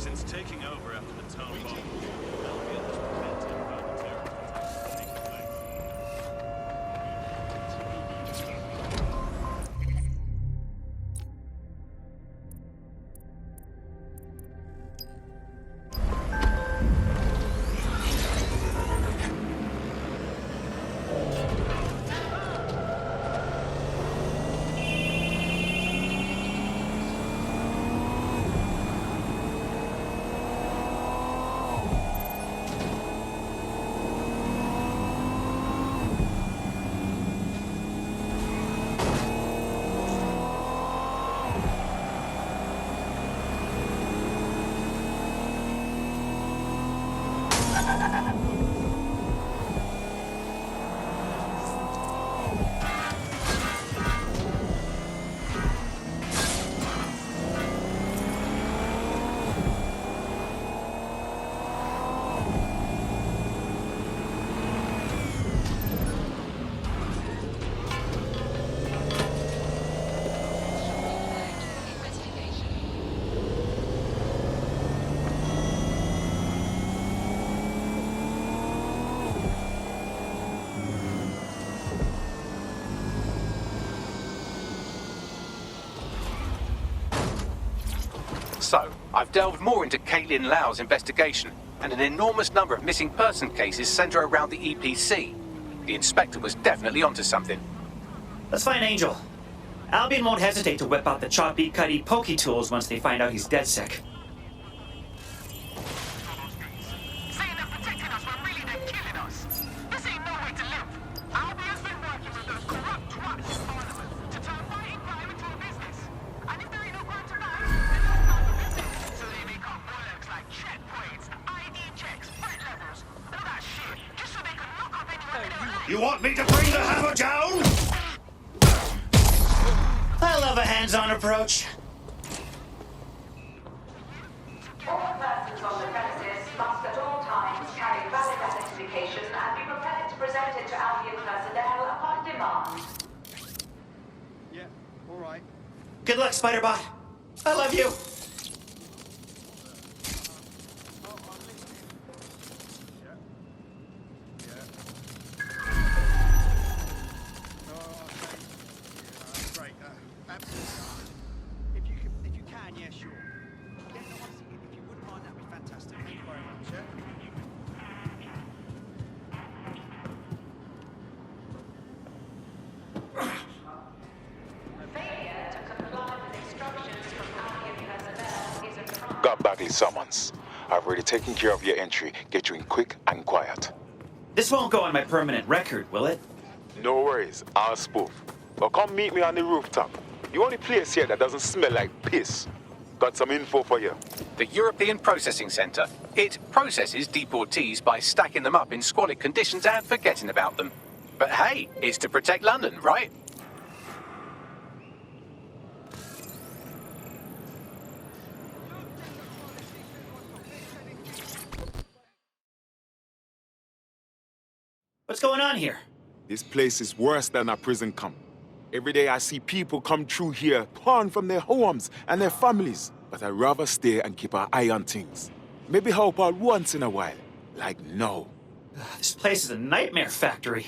Since taking over after the town bomb, Albion has prevented further terror attacks from taking place. So, I've delved more into Caitlin Lau's investigation, and an enormous number of missing person cases center around the EPC. The inspector was definitely onto something. Let's find Angel. Albion won't hesitate to whip out the choppy, cutty, pokey tools once they find out he's dead sick. Saying they're protecting us when really they're killing us. This ain't no way to live. Albion's been working with those corrupt twats in Parliament to turn fighting crime into a business. And if there ain't no crime to fight, then they'll start the business. So they make up bollocks like checkpoints, ID checks, threat levels, all that shit, just so they can lock up anyone they don't like. You want me to bring the hammer down? I love a hands-on approach. All persons on the premises must at all times carry valid identification and be prepared to present it to Albion personnel upon demand. Yeah, all right. Good luck, Spider-Bot. I love you. Great. Absolutely. If you can, yeah, sure. Yeah, no, honestly, if you wouldn't mind, that'd be fantastic. Thank you very much. Yeah? Failure to comply with instructions from Albion personnel is a crime. Got Bagley summons. I've already taken care of your entry. Get you in quick and quiet. This won't go on my permanent record, will it? No worries, I'll spoof. But come meet me on the rooftop. The only place here that doesn't smell like piss. Got some info for you. The European Processing Centre. It processes deportees by stacking them up in squalid conditions and forgetting about them. But hey, it's to protect London, right? What's going on here? This place is worse than a prison camp. Every day I see people come through here, torn from their homes and their families. But I'd rather stay and keep an eye on things. Maybe help out once in a while. Like now. This place is a nightmare factory.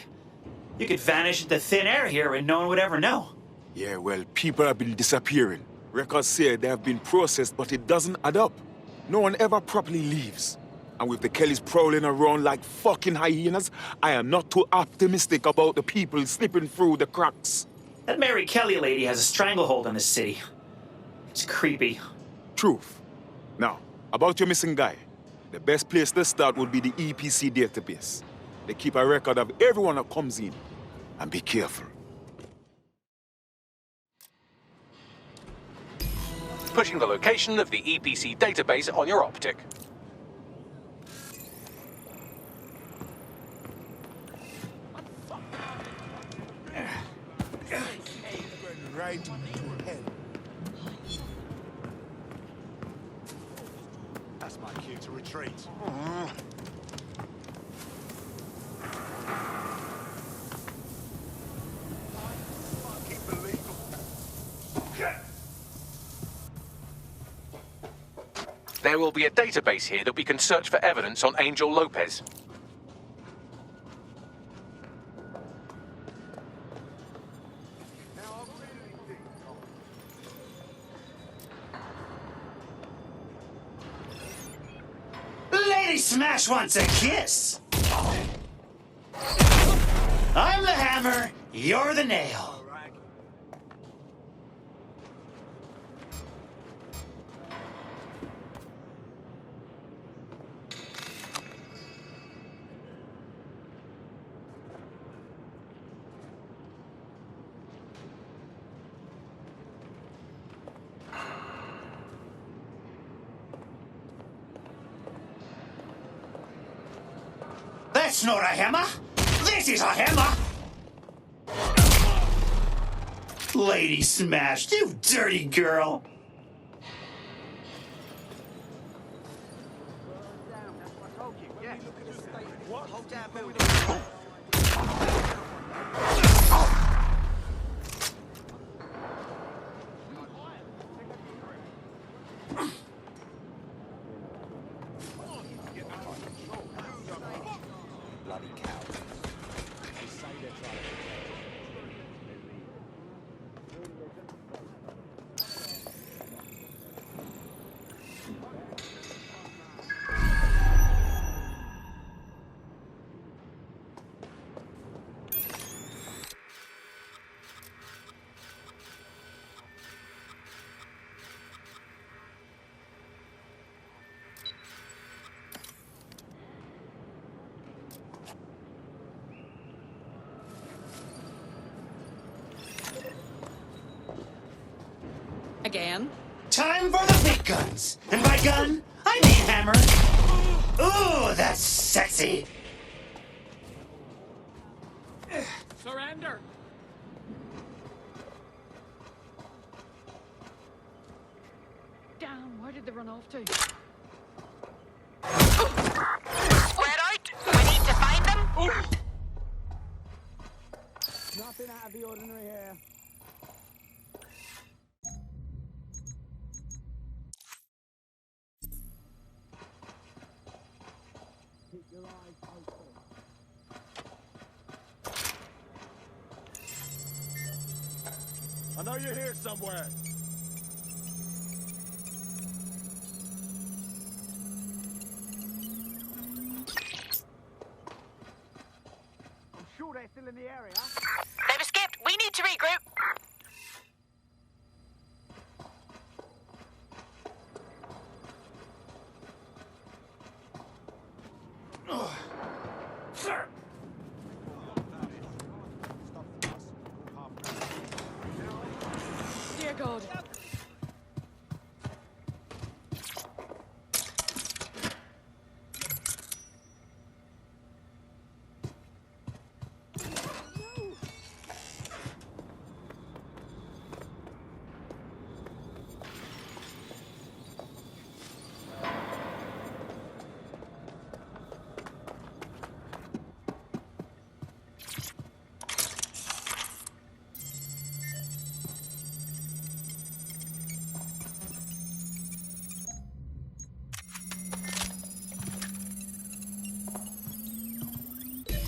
You could vanish into thin air here and no one would ever know. Yeah, well, people have been disappearing. Records say they have been processed, but it doesn't add up. No one ever properly leaves. And with the Kellys prowling around like fucking hyenas, I am not too optimistic about the people slipping through the cracks. That Mary Kelly lady has a stranglehold on this city. It's creepy. Truth. Now, about your missing guy. The best place to start would be the EPC database. They keep a record of everyone that comes in. And be careful. Putting the location of the EPC database on your optic. Right to hell. That's my cue to retreat. Fucking believable. There will be a database here that we can search for evidence on Angel Lopez. Lady Smash wants a kiss! I'm the hammer, you're the nail. That's not a hammer! This is a hammer! Lady Smash, you dirty girl! Hold down building. Bloody cow. Again? Time for the big guns! And by gun, I mean hammer! Ooh, that's sexy! Surrender! Damn, where did they run off to? Spread out. We need to find them. Nothing out of the ordinary here. Keep your eyes open. I know you're here somewhere. I'm sure they're still in the area. They've escaped. We need to regroup. Dear God.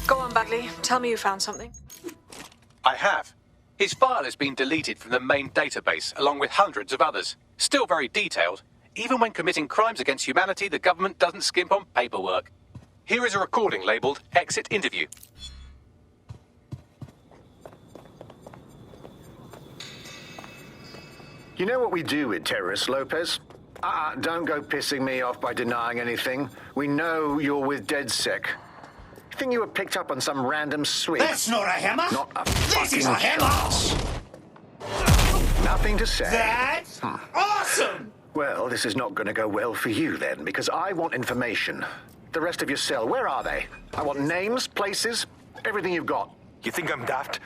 Go on, Bagley. Tell me you found something. I have. His file has been deleted from the main database, along with hundreds of others. Still very detailed. Even when committing crimes against humanity, the government doesn't skimp on paperwork. Here is a recording labelled Exit Interview. You know what we do with terrorists, Lopez? Don't go pissing me off by denying anything. We know you're with DedSec. You think you were picked up on some random sweep? That's not a hammer! Not a This fucking is a hammer! chance. Nothing to say. That's awesome! Well, this is not going to go well for you then, because I want information. The rest of your cell, where are they? I want names, places, everything you've got. You think I'm daft?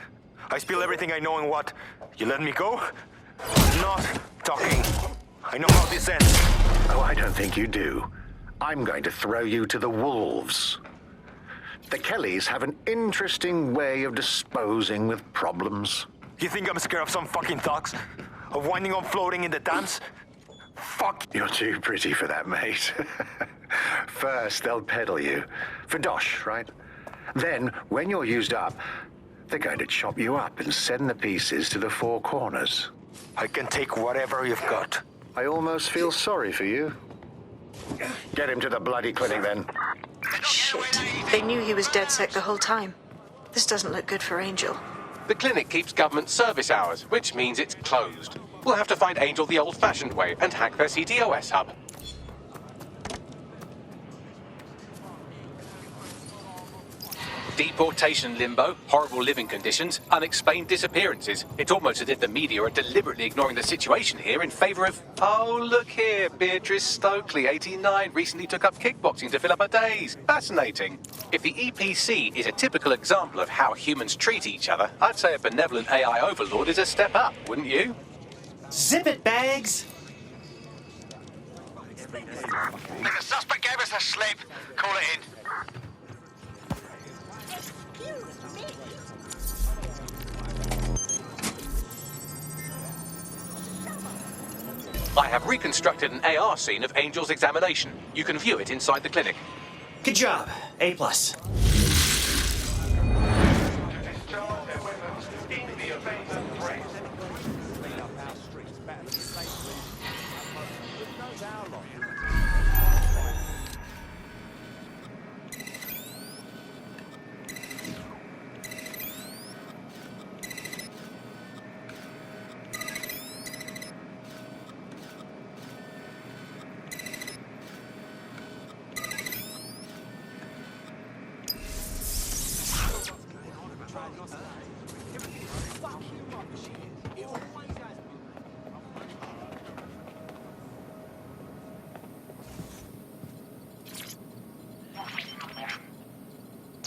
I spill everything I know and what? You let me go? Not talking. I know how this ends. Oh, I don't think you do. I'm going to throw you to the wolves. The Kellys have an interesting way of disposing with problems. You think I'm scared of some fucking thugs? Of winding up floating in the dance? Fuck. You're too pretty for that, mate. First, they'll peddle you. For dosh, right? Then, when you're used up, they're going to chop you up and send the pieces to the Four Corners. I can take whatever you've got. I almost feel sorry for you. Get him to the bloody clinic, then. Shit. They knew he was DedSec the whole time. This doesn't look good for Angel. The clinic keeps government service hours, which means it's closed. We'll have to find Angel the old-fashioned way and hack their CTOS hub. Deportation limbo, horrible living conditions, unexplained disappearances. It's almost as if the media are deliberately ignoring the situation here in favour of... Oh, look here, Beatrice Stokely, 89, recently took up kickboxing to fill up her days. Fascinating. If the EPC is a typical example of how humans treat each other, I'd say a benevolent AI overlord is a step up, wouldn't you? Zip it, Bags! The suspect gave us a slip. Call it in. I have reconstructed an AR scene of Angel's examination. You can view it inside the clinic. Good job. A+.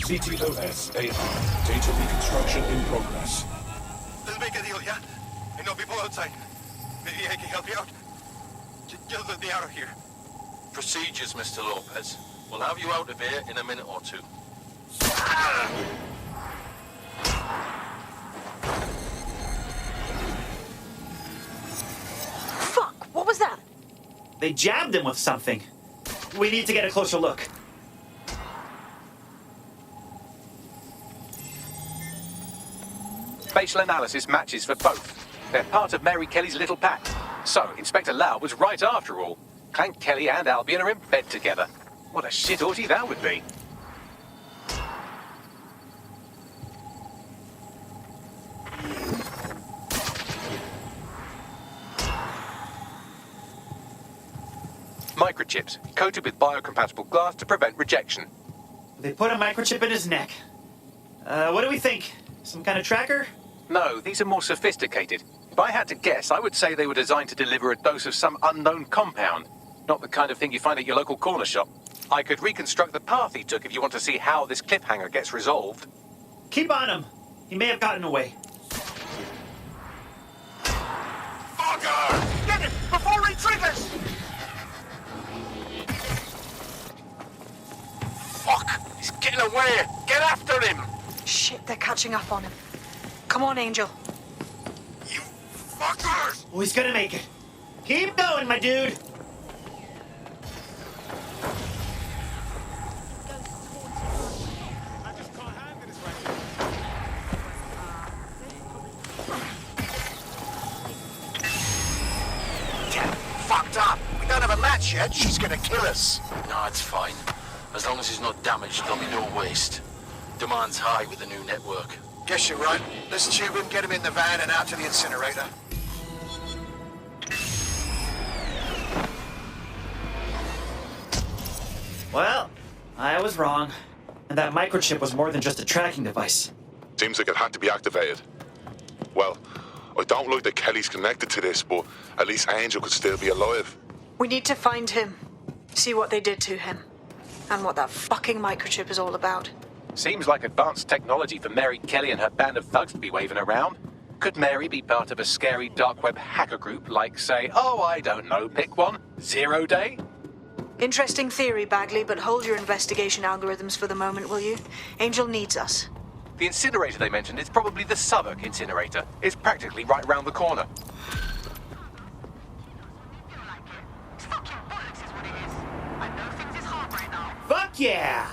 CTOS AR. Data reconstruction in progress. Let's make a deal, yeah? I know people outside. Maybe I can help you out. Just let me out of here. Procedures, Mr. Lopez. We'll have you out of here in a minute or two. Fuck, what was that? They jabbed him with something. We need to get a closer look. Facial analysis matches for both. They're part of Mary Kelly's little pack. So, Inspector Lau was right after all. Clank Kelly and Albion are in bed together. What a shit orgy that would be. Microchips, coated with biocompatible glass to prevent rejection. They put a microchip in his neck. What do we think? Some kind of tracker? No, these are more sophisticated. If I had to guess, I would say they were designed to deliver a dose of some unknown compound. Not the kind of thing you find at your local corner shop. I could reconstruct the path he took if you want to see how this cliffhanger gets resolved. Keep on him. He may have gotten away. Fucker! Get him before he triggers! Fuck! He's getting away! Get after him! Shit, they're catching up on him. Come on, Angel. You fuckers! Oh, he's gonna make it. Keep going, my dude. Fucked up. We don't have a match yet. She's gonna kill us. No, it's fine. As long as he's not damaged, there'll be no waste. Demand's high with the new network. Guess you're right. Let's tube him, get him in the van and out to the incinerator. Well, I was wrong. And that microchip was more than just a tracking device. Seems like it had to be activated. Well, I don't like that Kelly's connected to this, but at least Angel could still be alive. We need to find him. See what they did to him. And what that fucking microchip is all about. Seems like advanced technology for Mary Kelly and her band of thugs to be waving around. Could Mary be part of a scary dark web hacker group like, say, oh, I don't know, pick one, Zero Day? Interesting theory, Bagley, but hold your investigation algorithms for the moment, will you? Angel needs us. The incinerator they mentioned is probably the Southwark incinerator. It's practically right round the corner. Yeah.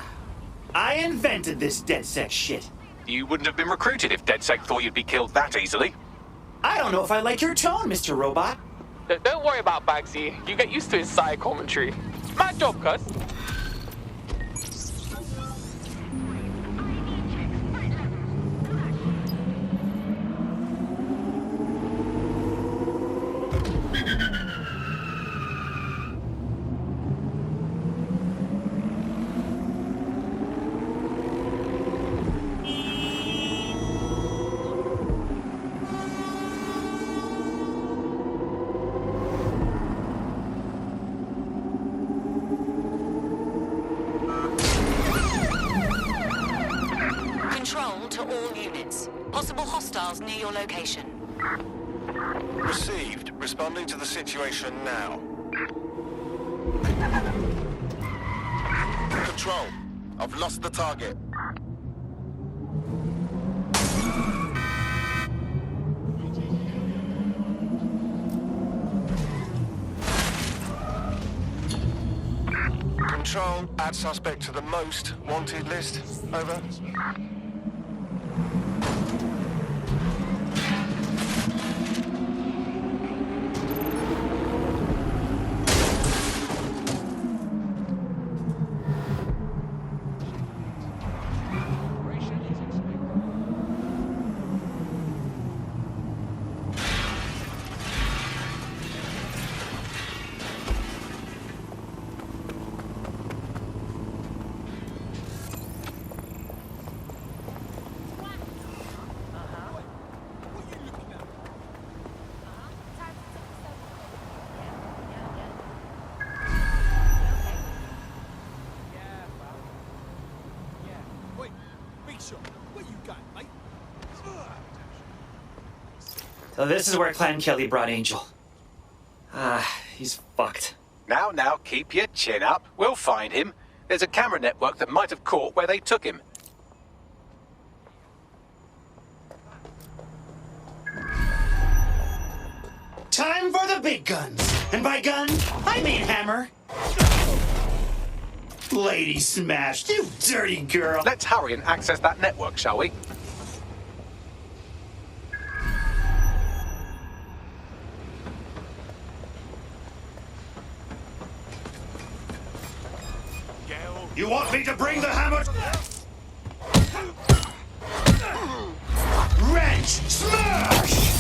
I invented this DedSec shit. You wouldn't have been recruited if DedSec thought you'd be killed that easily. I don't know if I like your tone, Mr. Robot. Don't worry about Bagsy. You get used to his side commentary. Mad job, cuz. Control to all units. Possible hostiles near your location. Received. Responding to the situation now. Control. I've lost the target. Control, add suspect to the most wanted list. Over. So this is where Clan Kelly brought Angel. He's fucked. Now, keep your chin up. We'll find him. There's a camera network that might have caught where they took him. Time for the big guns. And by gun, I mean hammer. Lady smashed, you dirty girl. Let's hurry and access that network, shall we? You want me to bring the hammer? Wrench! Smash!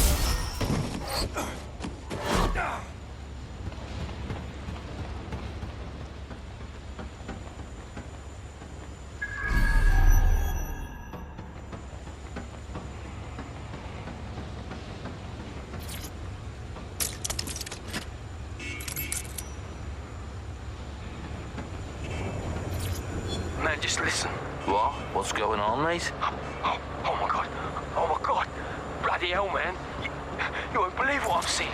Man, just listen. What? What's going on, mate? Oh my god. Oh my god. Bloody hell, man. You won't believe what I've seen.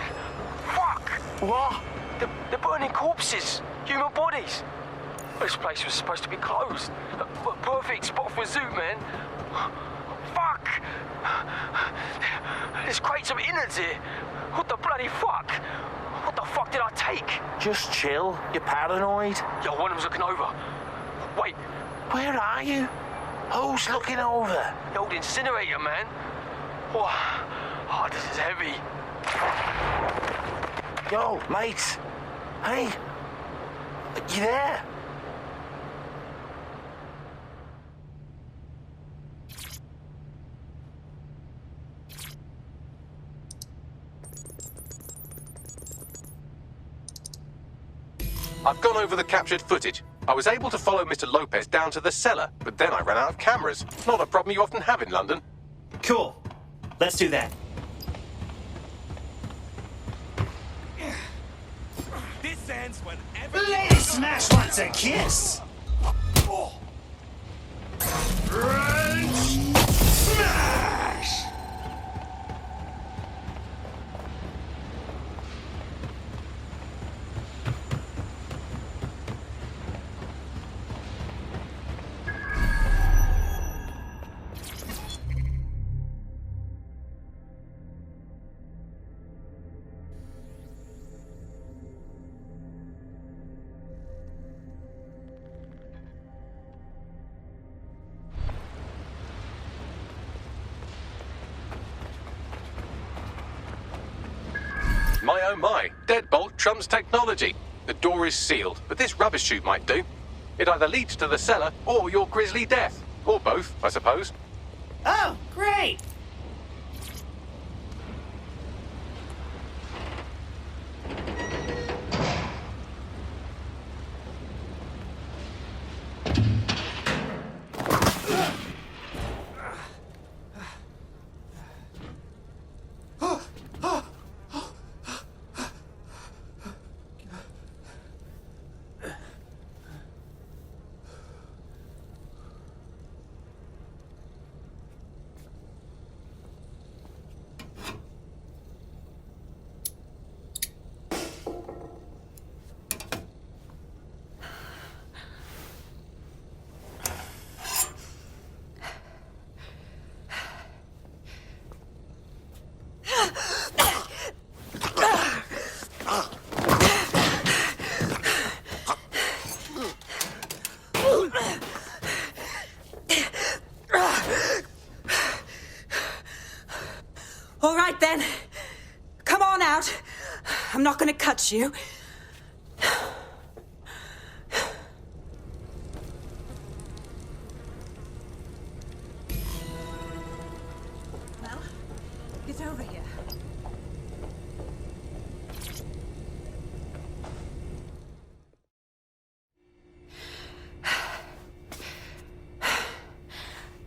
Fuck. What? They're burning corpses. Human bodies. This place was supposed to be closed. A perfect spot for a zoo, man. Fuck. There's crates of innards here. What the bloody fuck? What the fuck did I take? Just chill. You're paranoid. Yo, one of them's looking over. Wait. Where are you? Who's looking over? The old incinerator, man. Oh, this is heavy. Yo, mate. Hey. You there? I've gone over the captured footage. I was able to follow Mr. Lopez down to the cellar, but then I ran out of cameras. Not a problem you often have in London. Cool. Let's do that. This ends whenever. Lady Smash wants a kiss! Wrench! Smash! oh my, deadbolt trumps technology. The door is sealed, but this rubbish chute might do. It either leads to the cellar or your grisly death. Or both, I suppose. Oh, great! All right then. Come on out. I'm not gonna cut you. Well, get over here.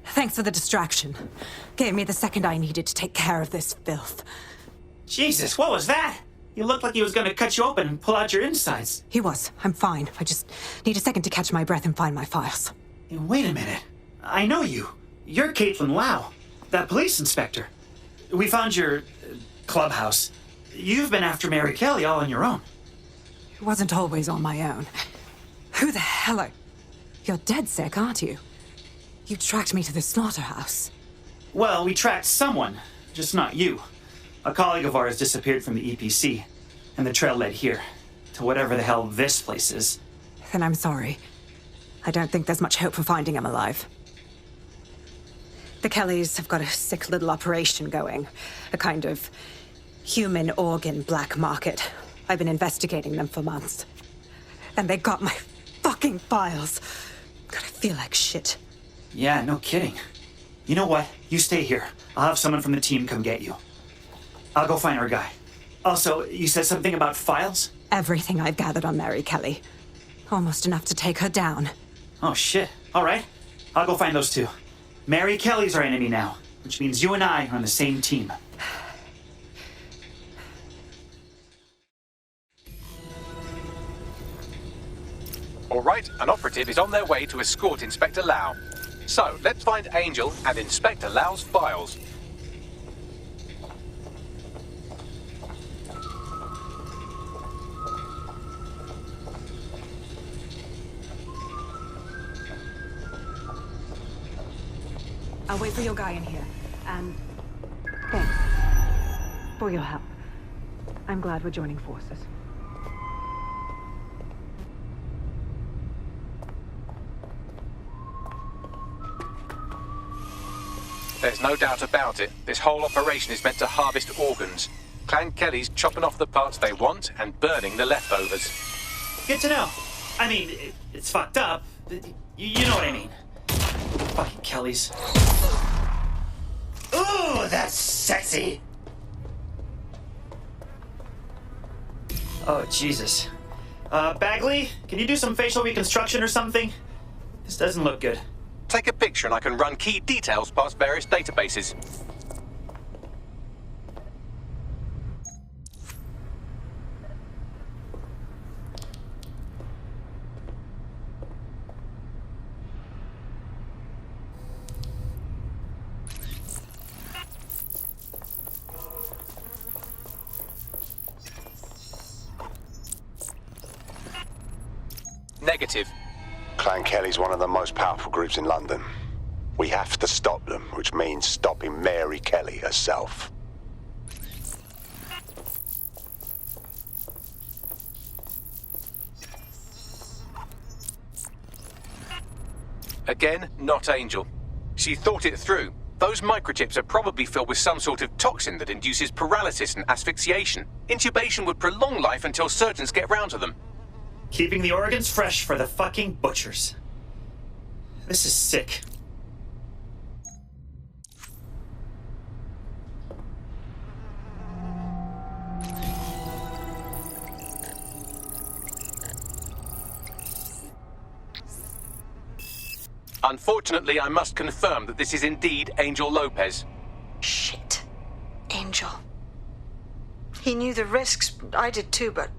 Thanks for the distraction. Gave me the second I needed to take care of this filth. Jesus, what was that? You looked like he was gonna cut you open and pull out your insides. He was. I'm fine. I just need a second to catch my breath and find my files. Wait a minute. I know you. You're Caitlin Lau, that police inspector. We found your clubhouse. You've been after Mary Kelly all on your own. It wasn't always on my own. Who the hell are... You're dead sick, aren't you? You tracked me to the slaughterhouse. Well, we tracked someone, just not you. A colleague of ours disappeared from the EPC, and the trail led here, to whatever the hell this place is. Then I'm sorry. I don't think there's much hope for finding him alive. The Kellys have got a sick little operation going. A kind of human organ black market. I've been investigating them for months. And they got my fucking files. God, I feel like shit. Yeah, no kidding. You know what? You stay here. I'll have someone from the team come get you. I'll go find our guy. Also, you said something about files? Everything I've gathered on Mary Kelly. Almost enough to take her down. Oh, shit. All right. I'll go find those two. Mary Kelly's our enemy now, which means you and I are on the same team. All right, an operative is on their way to escort Inspector Lau. So, let's find Angel and Inspector Lau's files. I'll wait for your guy in here. And thanks for your help. I'm glad we're joining forces. There's no doubt about it. This whole operation is meant to harvest organs. Clan Kelly's chopping off the parts they want and burning the leftovers. Good to know. I mean, it's fucked up. You know what I mean. Fucking Kellys. Ooh, that's sexy! Oh, Jesus. Bagley, can you do some facial reconstruction or something? This doesn't look good. Take a picture and I can run key details past various databases. Negative. Clan Kelly's one of the most powerful groups in London. We have to stop them, which means stopping Mary Kelly herself. Again, not Angel. She thought it through. Those microchips are probably filled with some sort of toxin that induces paralysis and asphyxiation. Intubation would prolong life until surgeons get round to them. Keeping the organs fresh for the fucking butchers. This is sick. Unfortunately, I must confirm that this is indeed Angel Lopez. Shit. Angel. He knew the risks. I did too, but...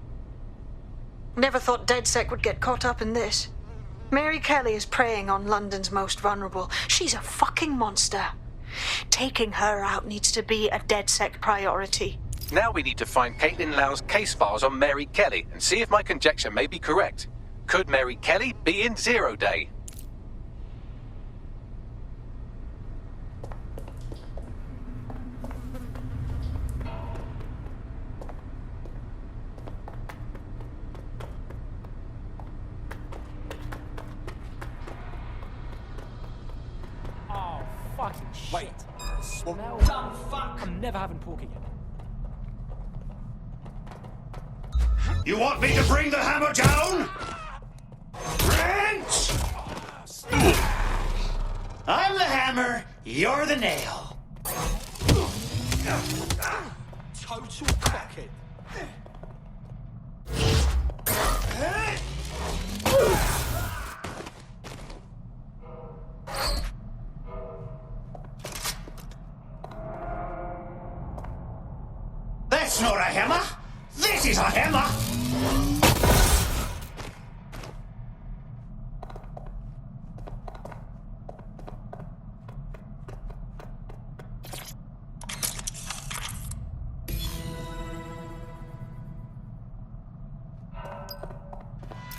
never thought DedSec would get caught up in this. Mary Kelly is preying on London's most vulnerable. She's a fucking monster. Taking her out needs to be a DedSec priority. Now we need to find Caitlin Lau's case files on Mary Kelly and see if my conjecture may be correct. Could Mary Kelly be in Zero Day? Fucking shit. Wait. Smell. Dumb fuck. I'm never having pork again. You want me to bring the hammer down? Brent! I'm the hammer, you're the nail. Total cockhead. That's not a hammer! This is a hammer!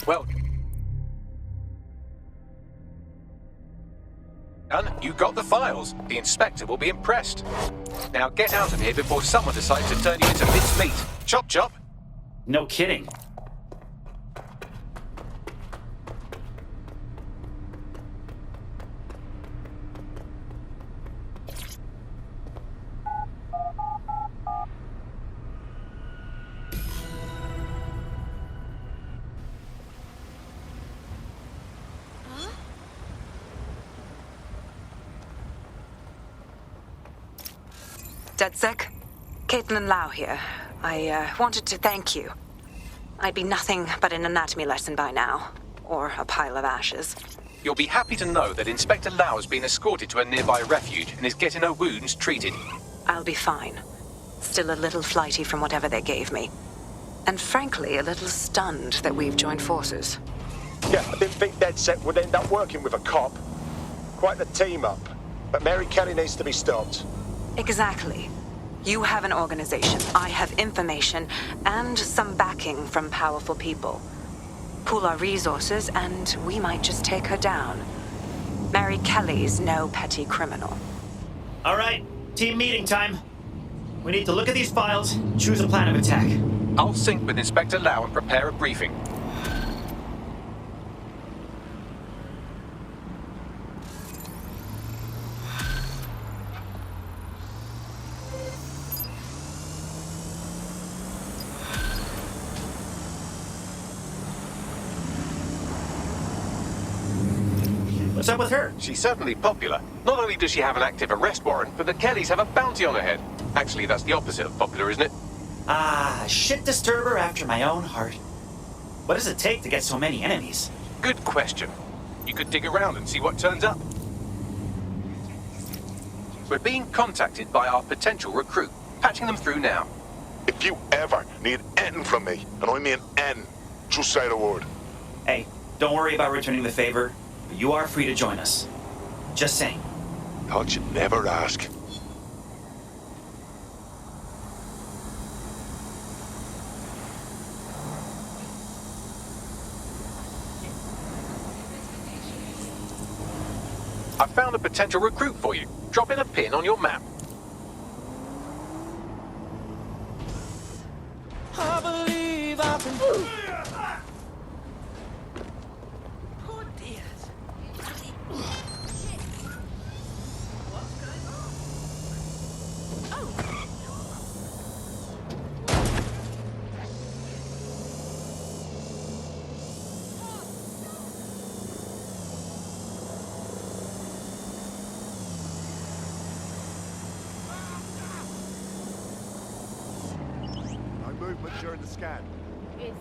Well, done. You got the files. The inspector will be impressed. Now get out of here before someone decides to turn you into mincemeat. Chop chop. No kidding. DedSec? Caitlin Lau here. I wanted to thank you. I'd be nothing but an anatomy lesson by now. Or a pile of ashes. You'll be happy to know that Inspector Lau has been escorted to a nearby refuge and is getting her wounds treated. I'll be fine. Still a little flighty from whatever they gave me. And frankly, a little stunned that we've joined forces. Yeah, I didn't think DedSec would end up working with a cop. Quite the team up. But Mary Kelly needs to be stopped. Exactly. You have an organization, I have information, and some backing from powerful people. Pool our resources, and we might just take her down. Mary Kelly's no petty criminal. All right, team meeting time. We need to look at these files, choose a plan of attack. I'll sync with Inspector Lau and prepare a briefing. What's up with her? She's certainly popular. Not only does she have an active arrest warrant, but the Kellys have a bounty on her head. Actually, that's the opposite of popular, isn't it? Ah, shit disturber after my own heart. What does it take to get so many enemies? Good question. You could dig around and see what turns up. We're being contacted by our potential recruit. Patching them through now. If you ever need anything from me, and I mean N, just say the word. Hey, don't worry about returning the favor. You are free to join us. Just saying. Thought you'd never ask. I found a potential recruit for you. Drop in a pin on your map. I believe I can. during the scan. Is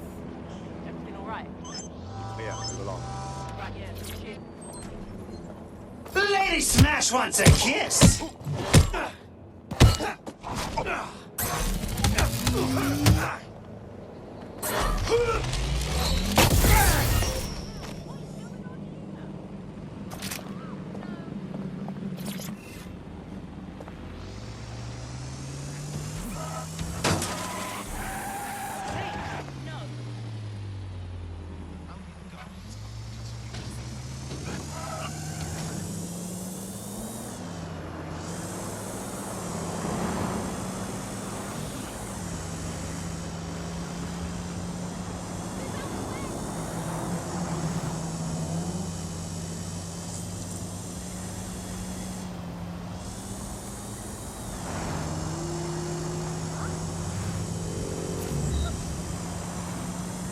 everything alright? Yeah, move along. Right, yeah, shit. Lady Smash wants a kiss!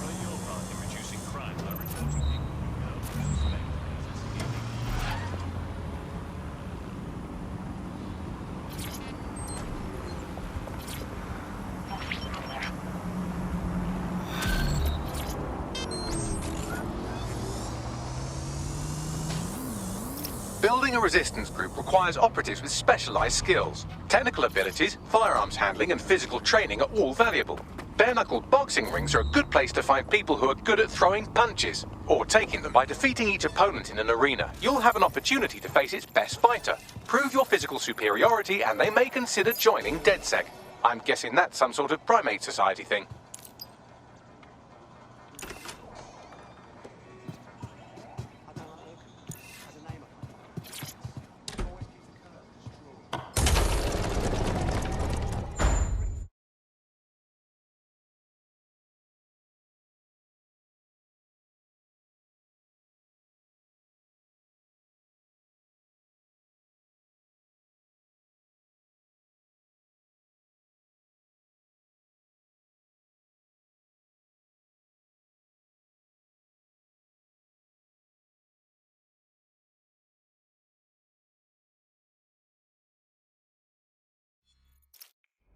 Play your part in reducing crime by reporting people you know and suspect as illegal. Building a resistance group requires operatives with specialized skills. Technical abilities, firearms handling, and physical training are all valuable. Bare-knuckled boxing rings are a good place to find people who are good at throwing punches, or taking them. By defeating each opponent in an arena, you'll have an opportunity to face its best fighter. Prove your physical superiority, and they may consider joining DedSec. I'm guessing that's some sort of primate society thing.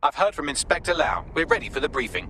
I've heard from Inspector Lau. We're ready for the briefing.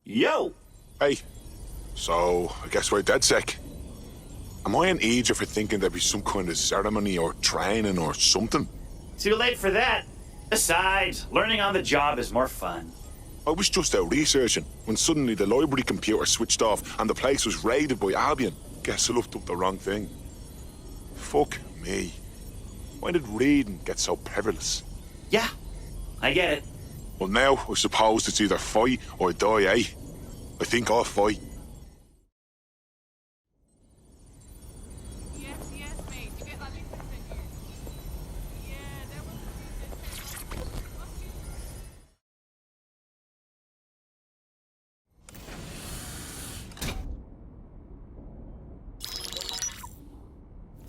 Yo! Hey, so I guess we're DedSec. Am I an idiot for thinking there'd be some kind of ceremony or training or something? Too late for that. Besides, learning on the job is more fun. I was just out researching when suddenly the library computer switched off and the place was raided by Albion. Guess I looked up the wrong thing. Fuck me. Why did reading get so perilous? Yeah, I get it. Well, now I suppose it's either fight or die, eh? I think I'll fight.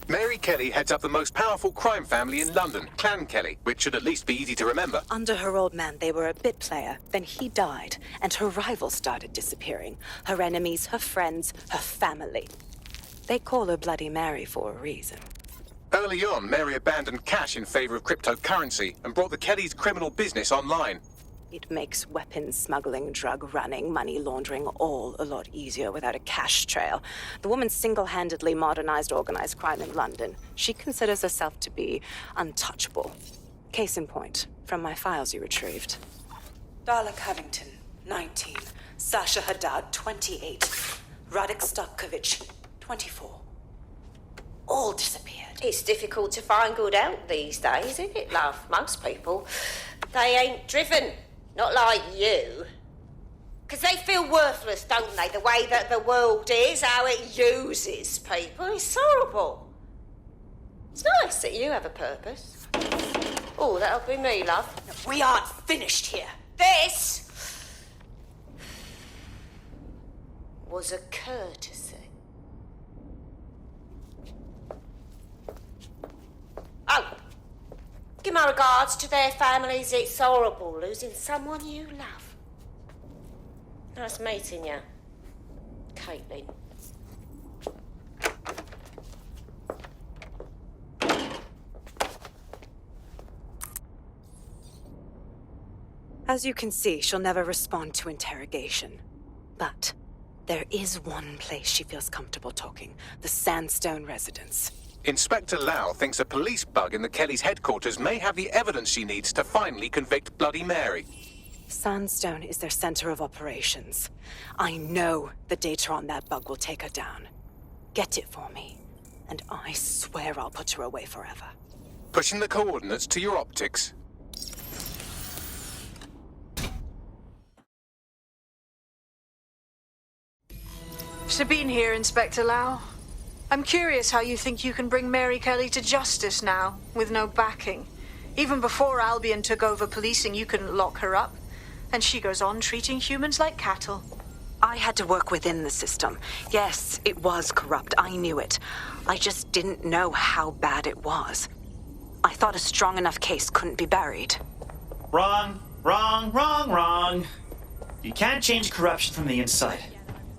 Mary Kelly heads up the most powerful crime family in London, Clan Kelly, which should at least be easy to remember. Under her old man, they were a bit player. Then he died, and her rivals started disappearing. Her enemies, her friends, her family. They call her Bloody Mary for a reason. Early on, Mary abandoned cash in favor of cryptocurrency and brought the Kellys' criminal business online. It makes weapons smuggling, drug running, money laundering all a lot easier without a cash trail. The woman single-handedly modernized organized crime in London. She considers herself to be untouchable. Case in point, from my files you retrieved. Darla Covington, 19. Sasha Haddad, 28. Radek Stopkovich, 24. All disappeared. It's difficult to find good help these days, isn't it, love? Most people, they ain't driven. Not like you. 'Cause they feel worthless, don't they? The way that the world is, how it uses people. It's horrible. It's nice that you have a purpose. Oh, that'll be me, love. We aren't finished here. This was a courtesy. Oh, give my regards to their families. It's horrible losing someone you love. Nice meeting you, Caitlin. As you can see, she'll never respond to interrogation. But there is one place she feels comfortable talking. The Sandstone residence. Inspector Lau thinks a police bug in the Kellys' headquarters may have the evidence she needs to finally convict Bloody Mary. Sandstone is their center of operations. I know the data on that bug will take her down. Get it for me, and I swear I'll put her away forever. Pushing the coordinates to your optics. Sabine here, Inspector Lau. I'm curious how you think you can bring Mary Kelly to justice now, with no backing. Even before Albion took over policing, you couldn't lock her up. And she goes on treating humans like cattle. I had to work within the system. Yes, it was corrupt. I knew it. I just didn't know how bad it was. I thought a strong enough case couldn't be buried. Wrong, wrong, wrong, wrong. You can't change corruption from the inside.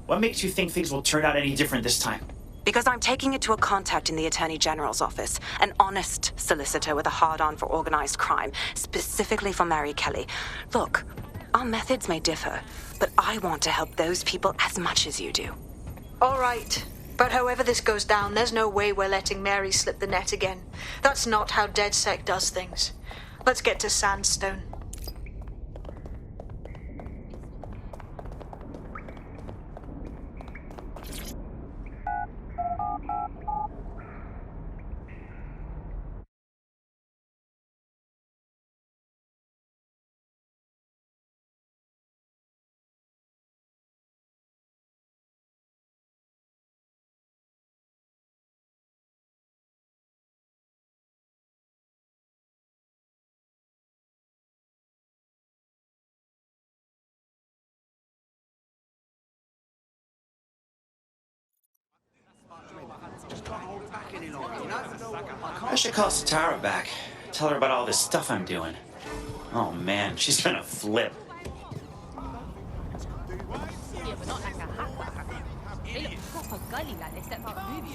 What makes you think things will turn out any different this time? Because I'm taking it to a contact in the Attorney General's office, an honest solicitor with a hard-on for organized crime, specifically for Mary Kelly. Look, our methods may differ, but I want to help those people as much as you do. All right. But however this goes down, there's no way we're letting Mary slip the net again. That's not how DedSec does things. Let's get to Sandstone. I should call Satara back. Tell her about all this stuff I'm doing. Oh man, she's gonna flip. Yeah, but not like a hacker. They look proper gully like they stepped out of the movie.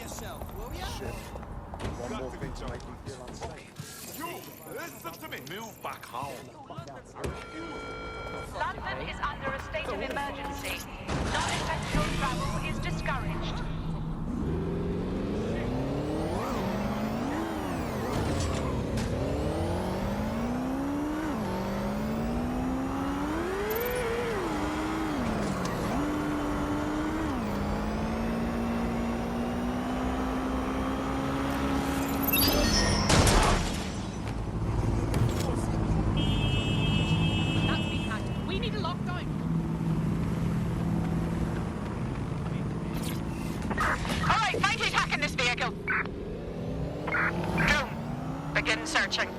One more thing to make me feel unsafe. You, listen to me. Move back home. London is under a state of emergency. Non-essential travel is discouraged. We need a lock going. All right, find who's hacking this vehicle. Go. Begin searching.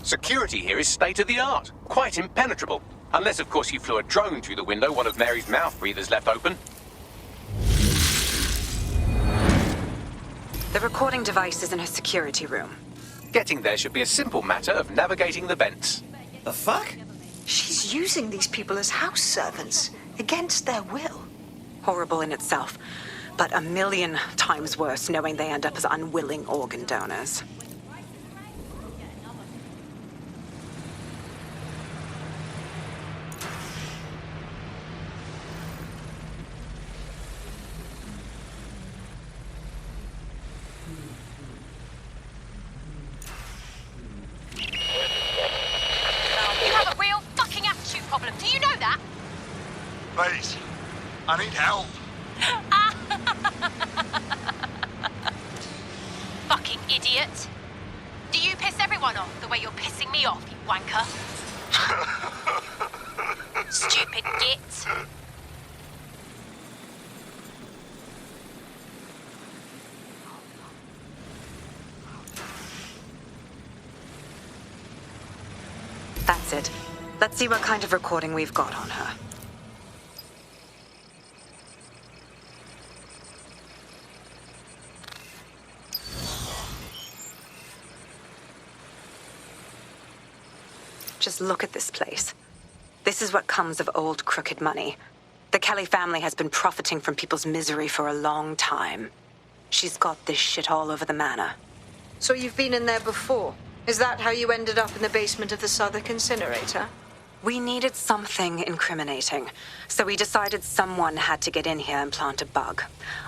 Security here is state-of-the-art, quite impenetrable. Unless, of course, you flew a drone through the window one of Mary's mouth breathers left open. The recording device is in her security room. Getting there should be a simple matter of navigating the vents. The fuck? She's using these people as house servants, against their will. Horrible in itself, but a million times worse knowing they end up as unwilling organ donors. You have a real fucking attitude problem. Do you know that? Please, I need help. Fucking idiot. Do you piss everyone off the way you're pissing me off, you wanker? Stupid git. That's it. Let's see what kind of recording we've got on her. Just look at this place. This is what comes of old crooked money. The Kelly family has been profiting from people's misery for a long time. She's got this shit all over the manor. So you've been in there before? Is that how you ended up in the basement of the Southwark incinerator? We needed something incriminating, so we decided someone had to get in here and plant a bug.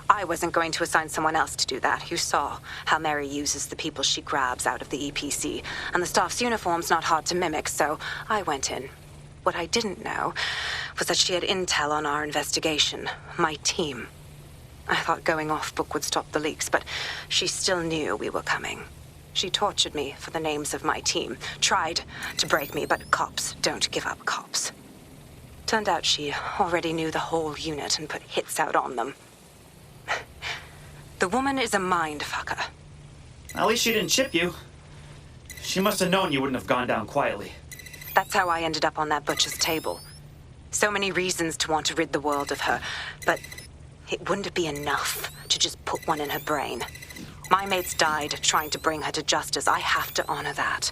I wasn't going to assign someone else to do that. You saw how Mary uses the people she grabs out of the EPC, and the staff's uniform's not hard to mimic, so I went in. What I didn't know was that she had intel on our investigation, my team. I thought going off book would stop the leaks, but she still knew we were coming. She tortured me for the names of my team, tried to break me, but cops don't give up cops. Turned out she already knew the whole unit and put hits out on them. The woman is a mind fucker. At least she didn't chip you. She must have known you wouldn't have gone down quietly. That's how I ended up on that butcher's table. So many reasons to want to rid the world of her, but it wouldn't be enough to just put one in her brain. My mates died trying to bring her to justice. I have to honor that.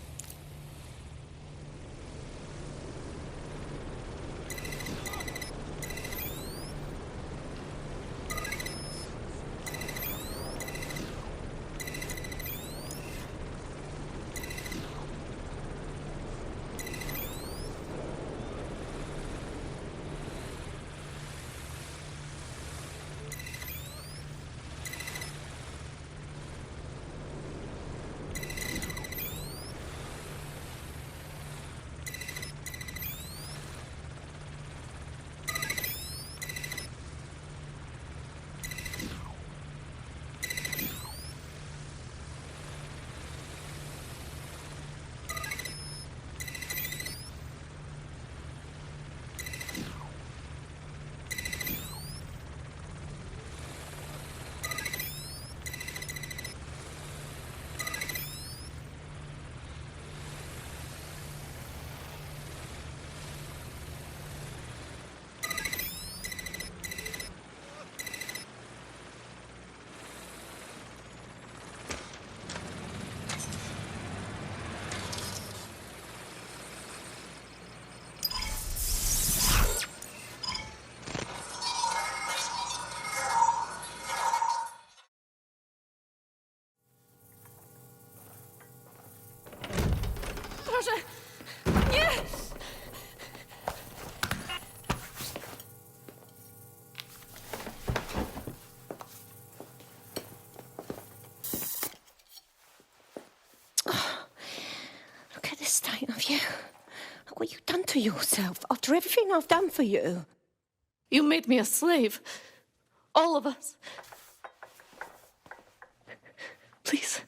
Yes! Look at the state of you. Look what you've done to yourself after everything I've done for you. You made me a slave. All of us. Please,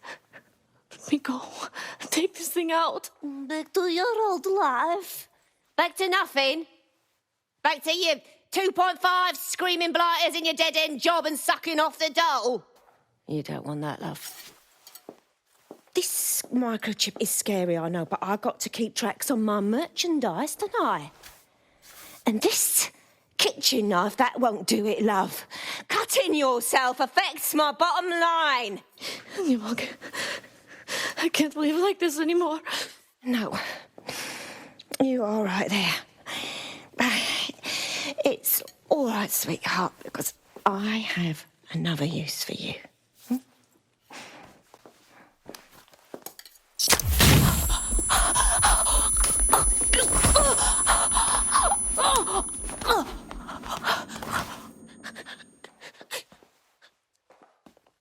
let me go. Take this thing out. Back to your old life. Back to nothing. Back to you 2.5 screaming blighters in your dead-end job and sucking off the dole. You don't want that, love. This microchip is scary, I know, but I got to keep tracks on my merchandise, don't I? And this kitchen knife, that won't do it, love. Cutting yourself affects my bottom line. I can't live like this anymore. No. You're all right there. It's all right, sweetheart, because I have another use for you.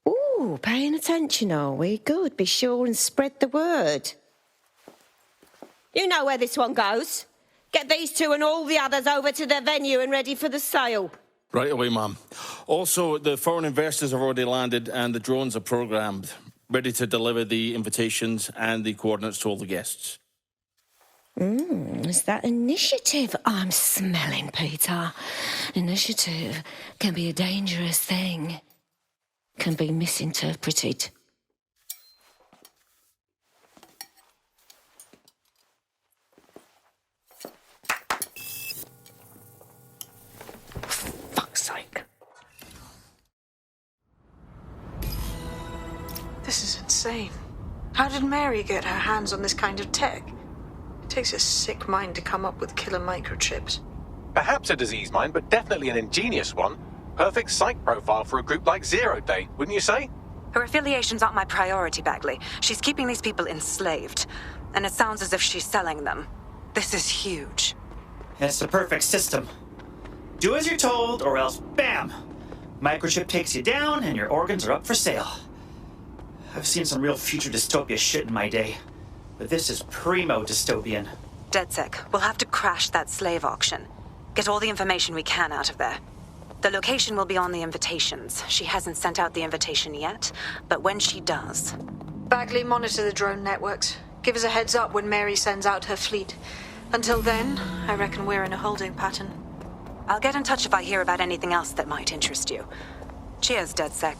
Ooh, paying attention, are we? Good. Be sure and spread the word. You know where this one goes. Get these two and all the others over to their venue and ready for the sale. Right away, Mum. Also, the foreign investors have already landed and the drones are programmed, ready to deliver the invitations and the coordinates to all the guests. Is that initiative I'm smelling, Peter? Initiative can be a dangerous thing. Can be misinterpreted. Fuck's sake. This is insane. How did Mary get her hands on this kind of tech? It takes a sick mind to come up with killer microchips. Perhaps a disease mind, but definitely an ingenious one. Perfect psych profile for a group like Zero Day, wouldn't you say? Her affiliations aren't my priority, Bagley. She's keeping these people enslaved. And it sounds as if she's selling them. This is huge. It's the perfect system. Do as you're told, or else bam! Microchip takes you down and your organs are up for sale. I've seen some real future dystopia shit in my day. But this is primo dystopian. DedSec, we'll have to crash that slave auction. Get all the information we can out of there. The location will be on the invitations. She hasn't sent out the invitation yet, but when she does... Bagley, monitor the drone networks. Give us a heads up when Mary sends out her fleet. Until then, I reckon we're in a holding pattern. I'll get in touch if I hear about anything else that might interest you. Cheers, DedSec.